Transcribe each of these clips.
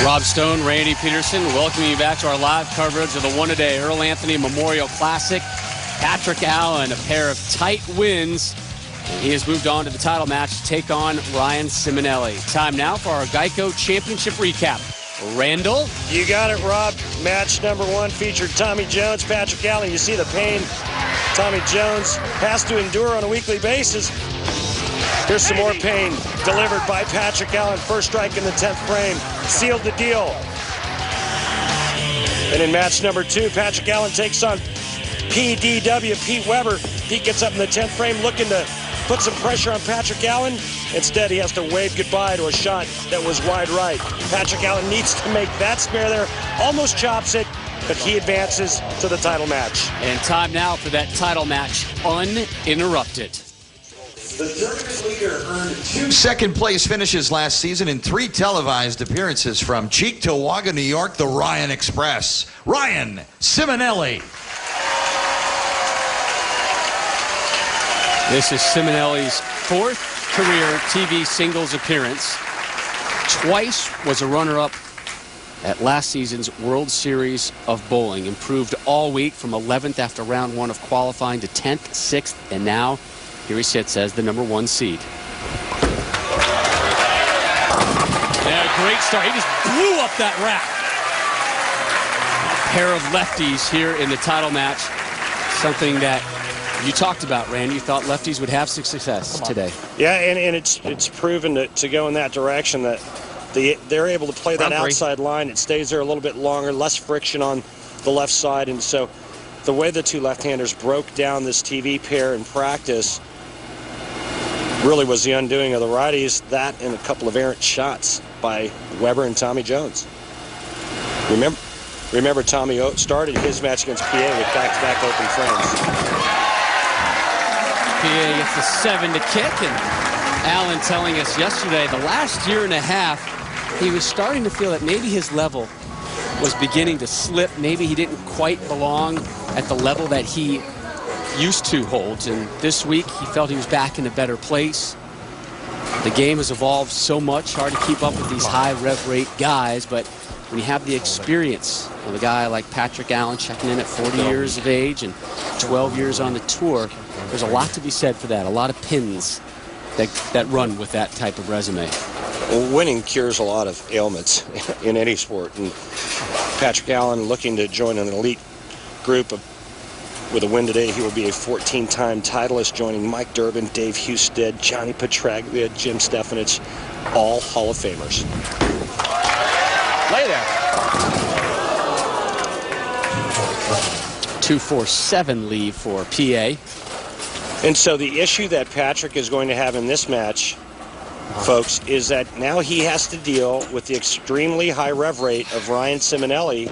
Rob Stone, Randy Peterson, welcoming you back to our live coverage of the one-a-day Earl Anthony Memorial Classic. Patrick Allen, a pair of tight wins, and he has moved on to the title match to take on Ryan Simonelli. Time now for our Geico Championship recap. Randall? You got it, Rob. Match number 1 featured Tommy Jones, Patrick Allen. You see the pain Tommy Jones has to endure on a weekly basis. Here's some more pain delivered by Patrick Allen. First strike in the 10th frame. Sealed the deal. And in match number 2, Patrick Allen takes on PDW, Pete Weber. Pete gets up in the 10th frame looking to put some pressure on Patrick Allen. Instead, he has to wave goodbye to a shot that was wide right. Patrick Allen needs to make that spare there. Almost chops it, but he advances to the title match. And time now for that title match, uninterrupted. The tournament leader earned 2 second-place finishes last season and 3 televised appearances from Cheektowaga, New York, the Ryan Express. Ryan Simonelli. This is Simonelli's 4th career TV singles appearance. Twice was a runner-up at last season's World Series of Bowling. Improved all week from 11th after round 1 of qualifying to 10th, 6th, and now here he sits as the number 1 seed. Yeah, great start. He just blew up that rack. A pair of lefties here in the title match. Something that you talked about, Randy. You thought lefties would have success today. Yeah, and it's proven to go in that direction, that they're able to play that outside line. It stays there a little bit longer, less friction on the left side. And so the way the 2 left-handers broke down this TV pair in practice really was the undoing of the righties. That and a couple of errant shots by Weber and Tommy Jones. Remember Tommy started his match against PA with back-to-back open frames. PA gets the 7 to kick, and Allen telling us yesterday the last year and a half he was starting to feel that maybe his level was beginning to slip. Maybe he didn't quite belong at the level that he used to hold, and this week he felt he was back in a better place. The game has evolved so much, hard to keep up with these high rev rate guys, but when you have the experience of a guy like Patrick Allen checking in at 40 years of age and 12 years on the tour, there's a lot to be said for that. A lot of pins that run with that type of resume. Well, winning cures a lot of ailments in any sport, and Patrick Allen looking to join an elite group with a win today. He will be a 14-time titleist, joining Mike Durbin, Dave Husted, Johnny Petraglia, Jim Stefanich, all Hall of Famers. Lay there. 2-4-7 lead for PA. And so the issue that Patrick is going to have in this match, folks, is that now he has to deal with the extremely high rev rate of Ryan Simonelli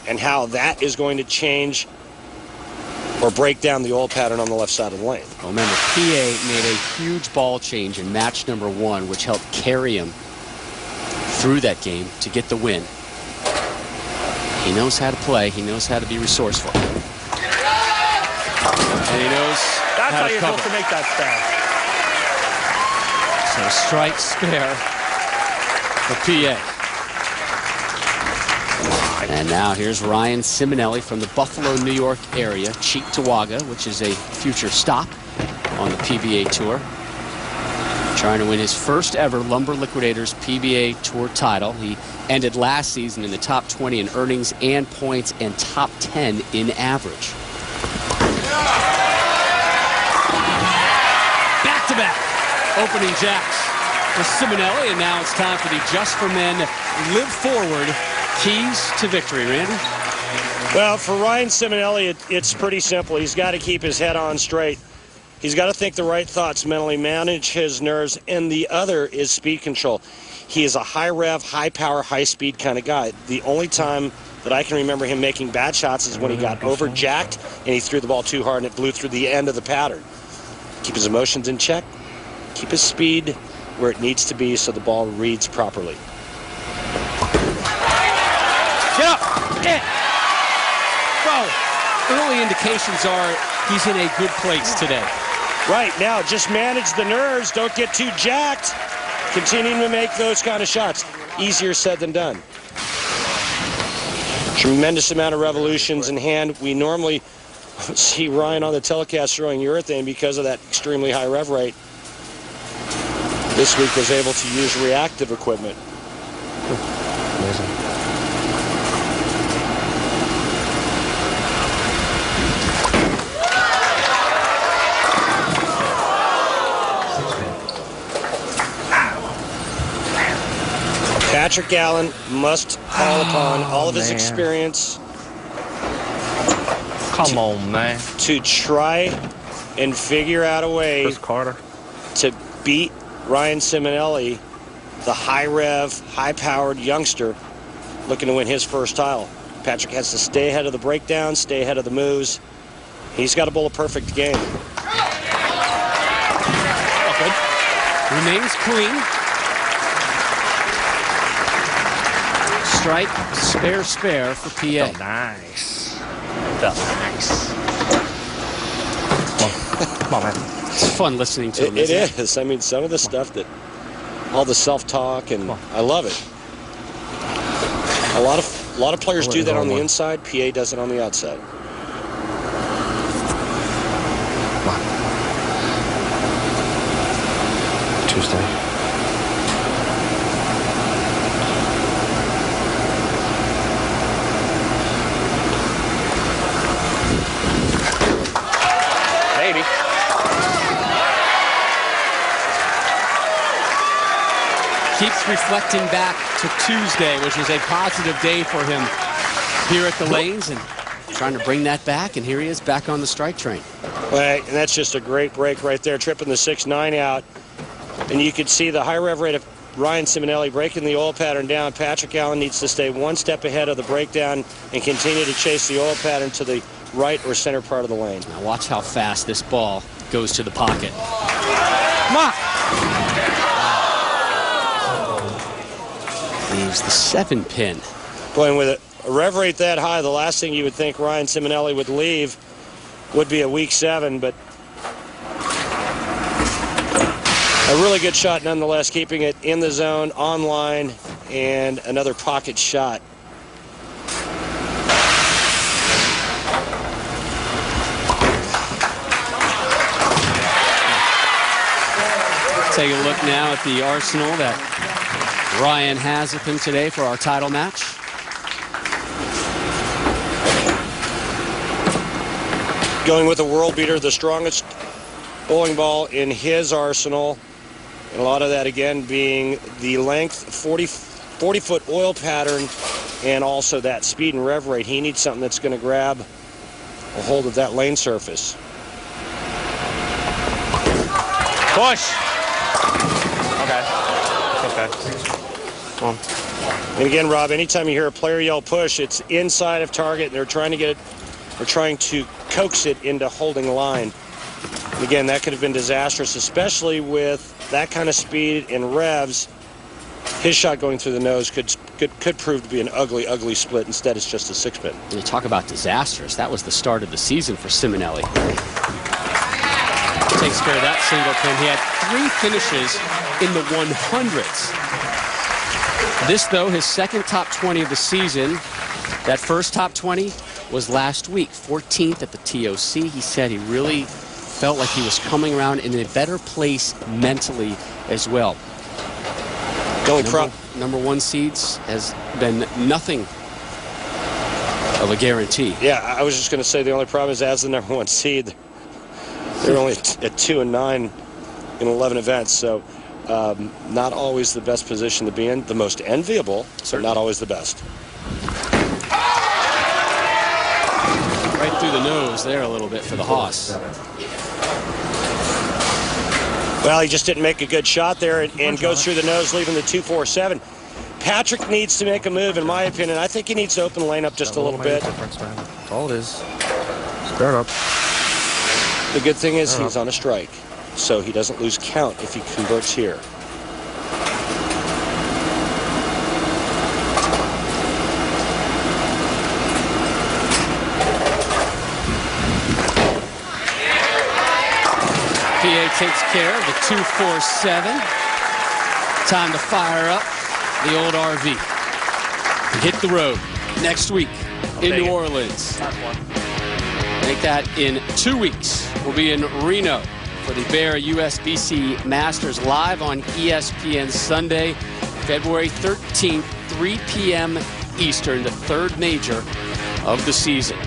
and how that is going to change or break down the old pattern on the left side of the lane. Well, remember, PA made a huge ball change in match number 1, which helped carry him through that game to get the win. He knows how to play. He knows how to be resourceful. And he knows how you're supposed to make that spare. So strike spare for PA. And now here's Ryan Simonelli from the Buffalo, New York area, Cheektowaga, which is a future stop on the PBA Tour. Trying to win his first ever Lumber Liquidators PBA Tour title. He ended last season in the top 20 in earnings and points and top 10 in average. Back-to-back opening jacks for Simonelli, and now it's time for the Just for Men Live Forward keys to victory. Randy? Well, for Ryan Simonelli, it's pretty simple. He's got to keep his head on straight. He's got to think the right thoughts, mentally manage his nerves, and the other is speed control. He is a high rev, high power, high speed kind of guy. The only time that I can remember him making bad shots is when he got over-jacked and he threw the ball too hard and it blew through the end of the pattern. Keep his emotions in check, keep his speed where it needs to be so the ball reads properly. Get up! Bro, early indications are he's in a good place today. Right, now just manage the nerves. Don't get too jacked. continuing to make those kind of shots. Easier said than done. Tremendous amount of revolutions in hand. We normally see Ryan on the telecast throwing urethane because of that extremely high rev rate. This week was able to use reactive equipment. Amazing. Patrick Allen must call upon all of his experience. Come on, man. To try and figure out a way to beat Ryan Simonelli, the high-rev, high-powered youngster looking to win his first title. Patrick has to stay ahead of the breakdown, stay ahead of the moves. He's got to bowl a perfect game. Good. Remains clean. Strike, spare for PA. Felt nice. Felt nice. Come on, man. It's fun listening to him. It is. I mean, some of the stuff that, all the self-talk, and I love it. A lot of players do that on the inside. PA does it on the outside. Tuesday. Maybe. Keeps reflecting back to Tuesday, which was a positive day for him here at the lanes, and trying to bring that back, and here he is back on the strike train. Right, and that's just a great break right there, tripping the 6-9 out. And you can see the high rev rate of Ryan Simonelli breaking the oil pattern down. Patrick Allen needs to stay one step ahead of the breakdown and continue to chase the oil pattern to the right or center part of the lane. Now watch how fast this ball goes to the pocket. Come on! Leaves the 7-pin. Boy, and with a rev rate that high, the last thing you would think Ryan Simonelli would leave would be a weak 7, but a really good shot nonetheless, keeping it in the zone, on line, and another pocket shot. Take a look now at the arsenal that Ryan has with him today for our title match. Going with a world beater, the strongest bowling ball in his arsenal. And a lot of that, again, being the length, 40-foot oil pattern, and also that speed and rev rate. He needs something that's going to grab a hold of that lane surface. Push. Okay. Okay. Come on. And again, Rob, anytime you hear a player yell push, it's inside of target, and they're trying to get it, they're trying to coax it into holding line. And again, that could have been disastrous, especially with that kind of speed and revs. His shot going through the nose could prove to be an ugly, ugly split. Instead, it's just a 6-pin. And you talk about disastrous. That was the start of the season for Simonelli. Takes care of that single pin. He had 3 finishes in the 100s. This, though, his second top 20 of the season. That first top 20 was last week, 14th at the TOC. He said he really felt like he was coming around in a better place mentally as well. Number 1 seeds has been nothing of a guarantee. Yeah, I was just going to say the only problem is as the number 1 seed, they're only at 2-9 in 11 events, so not always the best position to be in. The most enviable, but not always the best. Right through the nose there a little bit for the Hoss. Well, he just didn't make a good shot there and goes through the nose, leaving the 2-4-7. Patrick needs to make a move, in my opinion. I think he needs to open the lane up just a little bit. That's all it is. Square it up. The good thing is he's on a strike, so he doesn't lose count if he converts here. PA takes care of the 2-4-7. Time to fire up the old RV and hit the road next week in New Orleans. Make that in 2 weeks. We'll be in Reno for the Bear USBC Masters live on ESPN Sunday, February 13th, 3 p.m. Eastern, the third major of the season.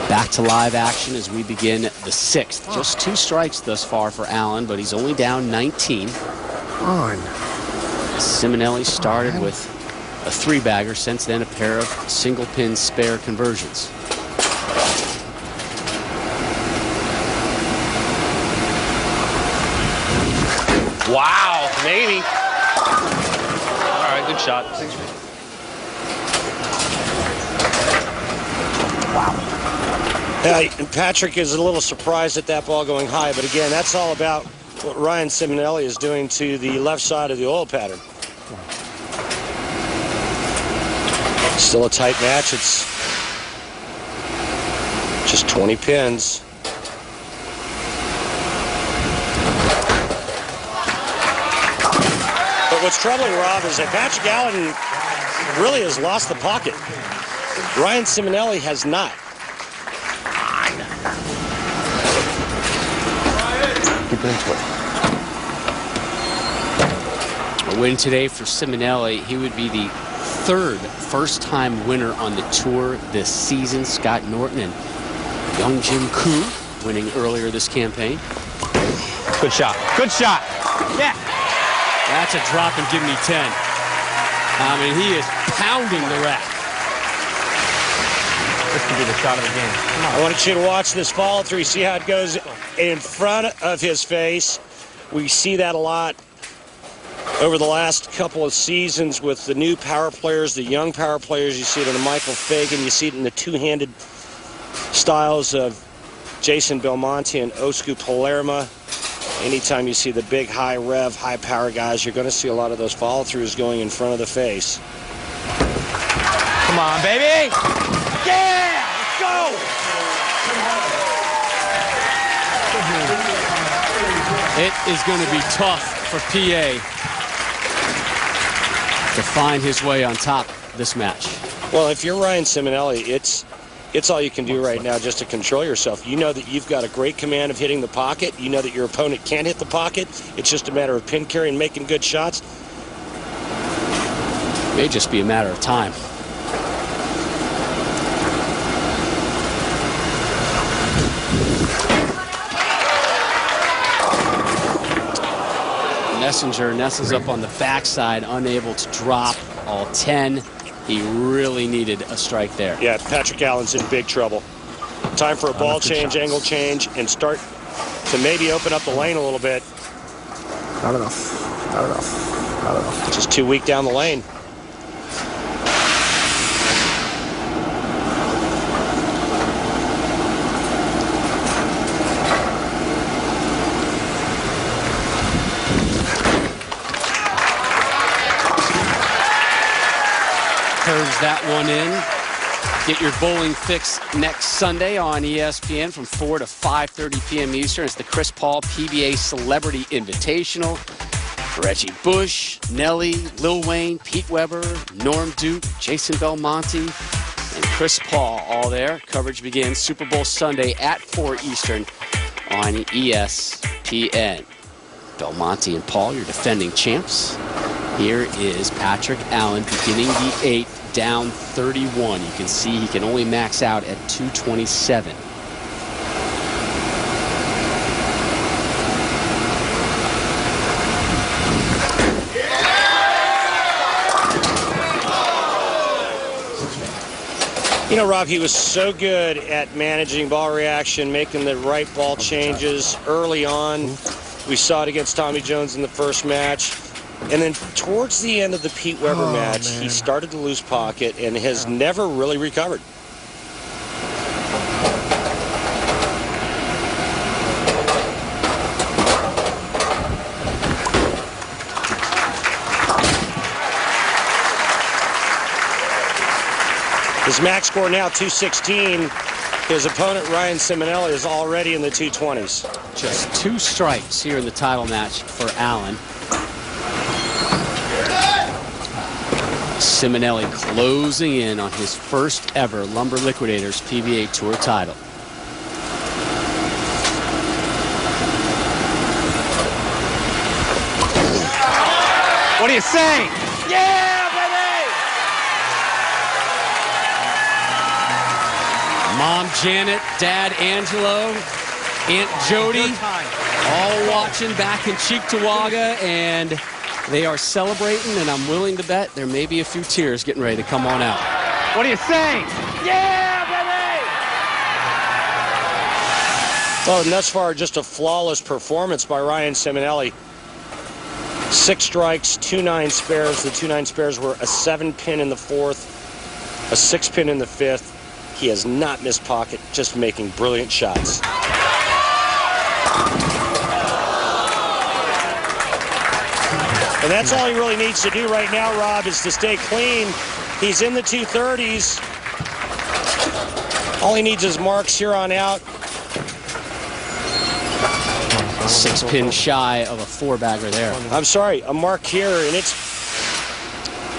Back to live action as we begin the sixth. Just 2 strikes thus far for Allen, but he's only down 19. On. Simonelli started with a 3-bagger, since then a pair of single pin spare conversions. Wow, maybe. All right, good shot. Yeah, Patrick is a little surprised at that ball going high, but again, that's all about what Ryan Simonelli is doing to the left side of the oil pattern. Still a tight match. It's just 20 pins. But what's troubling, Rob, is that Patrick Allen really has lost the pocket. Ryan Simonelli has not. Keep it into it. A win today for Simonelli. He would be the 3rd first-time winner on the tour this season. Scott Norton and Young Jim Koo winning earlier this campaign. Good shot. Good shot. Yeah. That's a drop and give me 10. I mean, he is pounding the rack. This could be the shot of the game. Come on. I want you to watch this follow through, see how it goes in front of his face. We see that a lot over the last couple of seasons with the new power players, the young power players. You see it in the Michael Fagan. You see it in the two-handed styles of Jason Belmonte and Oscar Palermo. Anytime you see the big, high rev, high power guys, you're going to see a lot of those follow-throughs going in front of the face. Come on, baby. Yeah, let's go. It is going to be tough for PA to find his way on top this match. Well, if you're Ryan Simonelli, it's all you can do right now just to control yourself. You know that you've got a great command of hitting the pocket. You know that your opponent can't hit the pocket. It's just a matter of pin carry and making good shots. May just be a matter of time. Messenger nestles up on the backside, unable to drop all 10. He really needed a strike there. Yeah, Patrick Allen's in big trouble. Time for a ball change, angle change, and start to maybe open up the lane a little bit. Not enough. Not enough. Not enough. Just too weak down the lane. Curves that one in. Get your bowling fix next Sunday on ESPN from 4 to 5:30 p.m. Eastern. It's the Chris Paul PBA Celebrity Invitational. Reggie Bush, Nelly, Lil Wayne, Pete Weber, Norm Duke, Jason Belmonte, and Chris Paul all there. Coverage begins Super Bowl Sunday at 4 Eastern on ESPN. Belmonte and Paul, your defending champs. Here is Patrick Allen beginning the 8th, down 31. You can see he can only max out at 227. You know, Rob, he was so good at managing ball reaction, making the right ball changes early on. We saw it against Tommy Jones in the first match. And then towards the end of the Pete Weber match, he started to lose pocket and has never really recovered. His max score now 216. His opponent, Ryan Simonelli, is already in the 220s. Just 2 strikes here in the title match for Allen. Simonelli closing in on his first ever Lumber Liquidators PBA Tour title. What do you say? Yeah, baby! Mom Janet, Dad Angelo, Aunt Jody, all watching back in Cheektowaga, and they are celebrating, and I'm willing to bet there may be a few tears getting ready to come on out. What do you say? Yeah, baby! Well, and thus far, just a flawless performance by Ryan Simonelli. 6 strikes, 2 9 spares. The 2 9 spares were a 7-pin in the 4th, a 6-pin in the 5th. He has not missed pocket, just making brilliant shots. And that's all he really needs to do right now, Rob, is to stay clean. He's in the 230s. All he needs is marks here on out. 6-pin shy of a 4-bagger there. I'm sorry, a mark here, and it's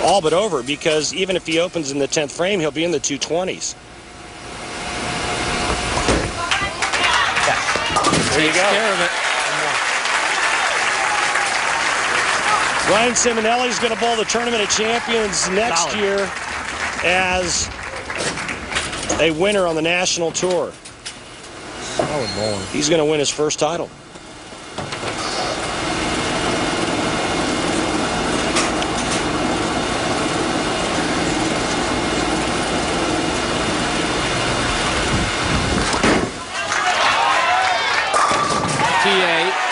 all but over, because even if he opens in the 10th frame, he'll be in the 220s. There you go. Takes care of it. Ryan Simonelli's going to bowl the Tournament of Champions next year as a winner on the national tour. He's going to win his first title.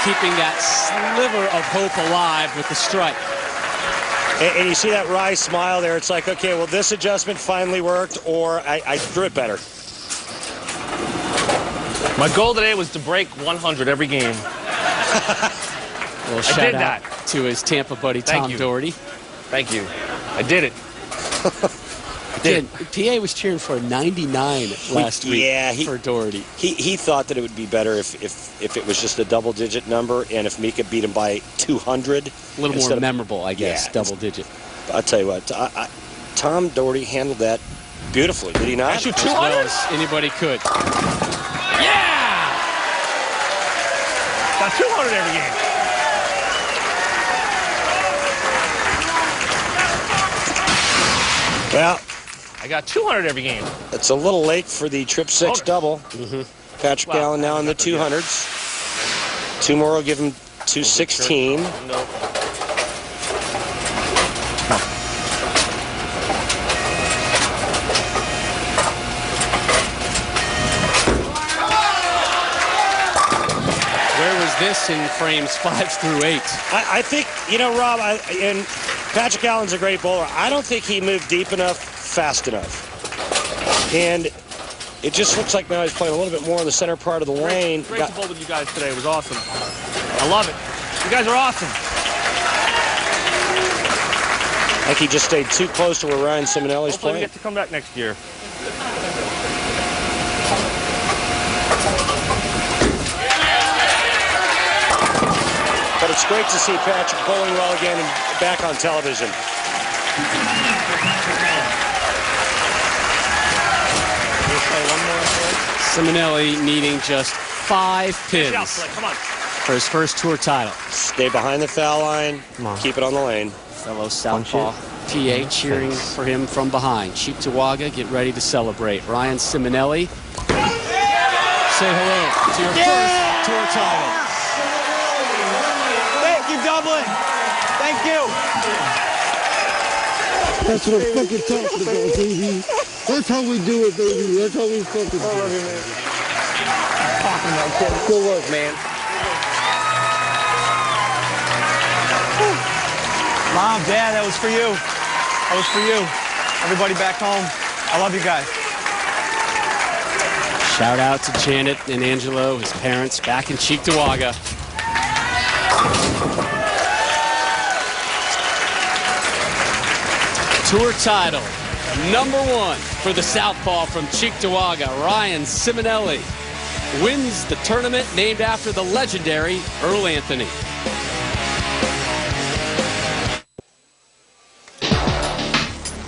Keeping that sliver of hope alive with the strike. And you see that wry smile there. It's like, okay, well, this adjustment finally worked, or I threw it better. My goal today was to break 100 every game. Well, shout out to his Tampa buddy, Tom Doherty. Thank you. I did it. Again, PA was cheering for a 99 last week for Doherty. He thought that it would be better if it was just a double-digit number, and if Mika beat him by 200. A little more memorable, I guess, double-digit. I'll tell you what, Tom Doherty handled that beautifully, did he not? I shoot 200? As well as anybody could. Yeah! Got 200 every game. Well, I got 200 every game. It's a little late for the trip 6 double. Patrick Allen now in the 200s. 2 more will give him 216. Nope. Where was this in frames 5 through 8? I think, you know, Rob, and Patrick Allen's a great bowler. I don't think he moved deep enough, fast enough. And it just looks like now he's playing a little bit more in the center part of the lane. Great to bowl with you guys today. It was awesome. I love it. You guys are awesome. I think he just stayed too close to where Ryan Simonelli's Hopefully playing. we get to come back next year. But it's great to see Patrick bowling well again and back on television. Simonelli needing just 5 pins for his first tour title. Stay behind the foul line. Keep it on the lane. Fellow Southpaw PA cheering for him from behind. Cheektowaga, get ready to celebrate. Ryan Simonelli, say hello to your first tour title. Thank you, Dublin. Thank you. That's what I'm fucking talking about, baby. That's how we do it, baby. That's how we fucking do it. I love you, man. Talking about Kevin. Good work, man. Mom, Dad, that was for you. That was for you. Everybody back home, I love you guys. Shout out to Janet and Angelo, his parents, back in Cheektowaga. Tour title, Number 1 for the southpaw from Cheektowaga, Ryan Simonelli, wins the tournament named after the legendary Earl Anthony.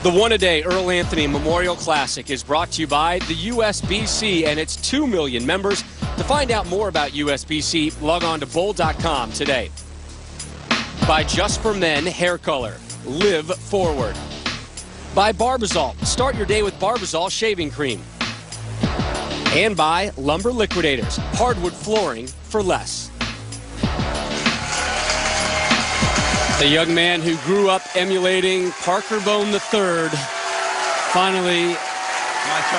The one-a-day Earl Anthony Memorial Classic is brought to you by the USBC and its 2 million members. To find out more about USBC, log on to bowl.com today. By Just for Men Hair Color, live forward. By Barbazol, start your day with Barbazol shaving cream. And by Lumber Liquidators, hardwood flooring for less. The young man who grew up emulating Parker Bone III finally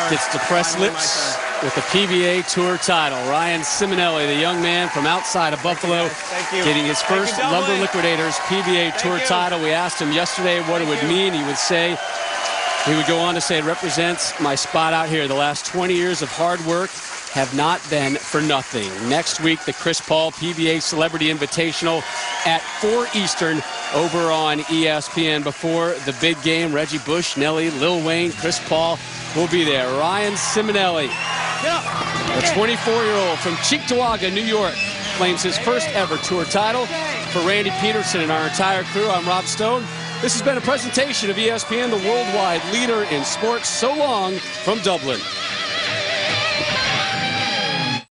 gets to press lips with the PBA Tour title. Ryan Simonelli, the young man from outside of Buffalo, getting his first Lumber Liquidators PBA Tour title. We asked him yesterday what it would mean. He would go on to say, it represents my spot out here. The last 20 years of hard work have not been for nothing. Next week, the Chris Paul PBA Celebrity Invitational at 4 Eastern over on ESPN. Before the big game, Reggie Bush, Nelly, Lil Wayne, Chris Paul will be there. Ryan Simonelli, the 24-year-old from Cheektowaga, New York, claims his first ever tour title. For Randy Peterson and our entire crew, I'm Rob Stone. This has been a presentation of ESPN, the worldwide leader in sports. So long from Dublin.